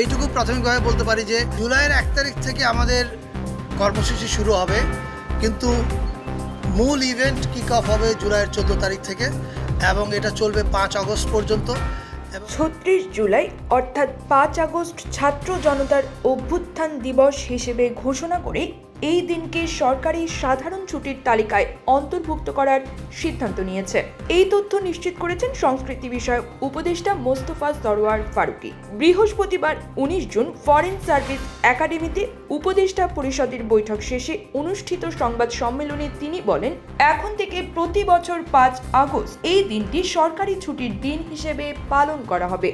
এইটুকু প্রাথমিকভাবে বলতে পারি যে জুলাইয়ের 1 তারিখ থেকে আমাদের কর্মসূচি শুরু হবে, কিন্তু মূল ইভেন্ট কিক অফ হবে জুলাইয়ের 14 তারিখ থেকে এবং এটা চলবে 5 আগস্ট পর্যন্ত। 36 জুলাই অর্থাৎ 5 আগস্ট ছাত্র জনতার অভ্যুত্থান দিবস হিসেবে ঘোষণা করে এই দিনকে সরকারি সাধারণ ছুটির তালিকায় অন্তর্ভুক্ত করার সিদ্ধান্ত নিয়েছে। এই তথ্য নিশ্চিত করেছেন সংস্কৃতি বিষয়ক উপদেষ্টা মোস্তফা সরোয়ার ফারুকী। বৃহস্পতিবার 19 জুন ফরেন সার্ভিস একাডেমিতে উপদেষ্টা পরিষদের বৈঠক শেষে অনুষ্ঠিত সংবাদ সম্মেলনে তিনি বলেন, এখন থেকে প্রতি বছর 5 আগস্ট এই দিনটি সরকারি ছুটির দিন হিসেবে পালন করা হবে।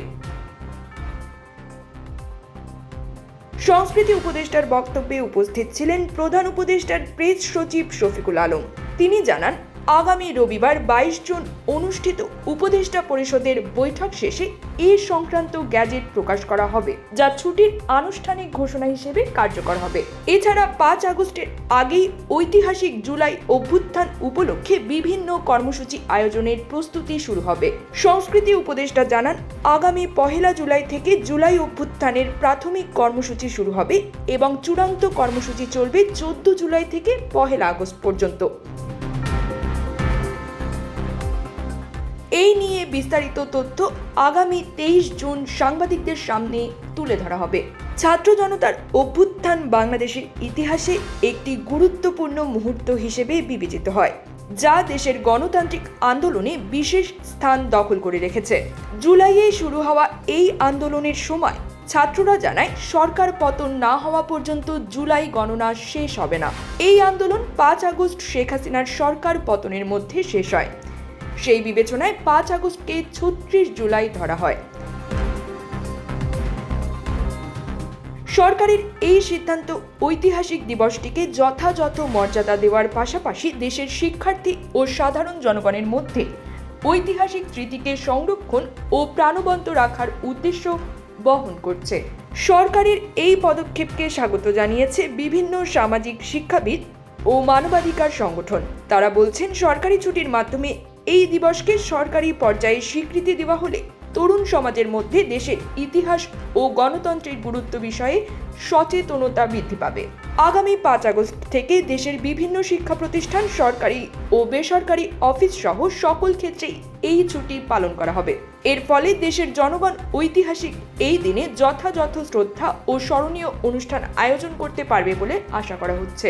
সংস্কৃতি উপদেষ্টার বক্তব্যে উপস্থিত ছিলেন প্রধান উপদেষ্টার প্রেস সচিব শফিকুল আলম। তিনি জানান, আগামী রবিবার 22 জুন অনুষ্ঠিত উপদেষ্টা পরিষদের বৈঠক শেষে এ সংক্রান্ত গ্যাজেট প্রকাশ করা হবে, যা ছুটির আনুষ্ঠানিক ঘোষণা হিসেবে কার্যকর হবে। এছাড়া 5 আগস্টের আগেই ঐতিহাসিক জুলাই অভ্যুত্থান উপলক্ষে বিভিন্ন কর্মসূচি আয়োজনের প্রস্তুতি শুরু হবে। সংস্কৃতি উপদেষ্টা জানান, আগামী 1 জুলাই থেকে জুলাই অভ্যুত্থানের প্রাথমিক কর্মসূচি শুরু হবে এবং চূড়ান্ত কর্মসূচি চলবে 14 জুলাই থেকে 1 আগস্ট পর্যন্ত। এই নিয়ে বিস্তারিত তথ্য আগামী 23 জুন সাংবাদিকদের সামনে তুলে ধরা হবে। ছাত্র জনতার অভ্যুত্থান বাংলাদেশের ইতিহাসে একটি গুরুত্বপূর্ণ মুহূর্ত হিসেবে বিবেচিত হয়, যা দেশের গণতান্ত্রিক আন্দোলনে বিশেষ স্থান দখল করে রেখেছে। জুলাইয়ে শুরু হওয়া এই আন্দোলনের সময় ছাত্ররা জানায়, সরকার পতন না হওয়া পর্যন্ত জুলাই গণনা শেষ হবে না। এই আন্দোলন 5 আগস্ট শেখ হাসিনার সরকার পতনের মধ্যে শেষ হয়। সেই বিবেচনায় 5 আগস্টকে 36 জুলাই ধরা হয়। সরকারের এই সিদ্ধান্ত ঐতিহাসিক দিবসটিকে যথাযথ মর্যাদা দেওয়ার পাশাপাশি দেশের শিক্ষার্থী ও সাধারণ জনগণের মধ্যে ঐতিহাসিক স্মৃতিকে সংরক্ষণ ও প্রাণবন্ত রাখার উদ্দেশ্য বহন করছে। সরকারের এই পদক্ষেপকে স্বাগত জানিয়েছে বিভিন্ন সামাজিক শিক্ষাবিদ ও মানবাধিকার সংগঠন। তারা বলছেন, সরকারি ছুটির মাধ্যমে এই দিবসকে সরকারি পর্যায়ে স্বীকৃতি দেওয়া হলে তরুণ সমাজের মধ্যে দেশের ইতিহাস ও গণতন্ত্রের গুরুত্ব বিষয়ে সচেতনতা বৃদ্ধি পাবে। আগামী 5 আগস্ট থেকে দেশের বিভিন্ন শিক্ষা প্রতিষ্ঠান, সরকারি ও বেসরকারি অফিস সহ সকল ক্ষেত্রেই এই ছুটি পালন করা হবে। এর ফলে দেশের জনগণ ঐতিহাসিক এই দিনে যথাযথ শ্রদ্ধা ও স্মরণীয় অনুষ্ঠান আয়োজন করতে পারবে বলে আশা করা হচ্ছে।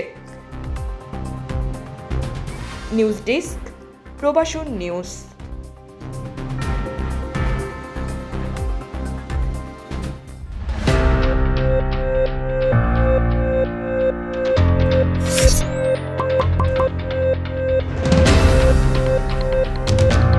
News desk, Probashon news.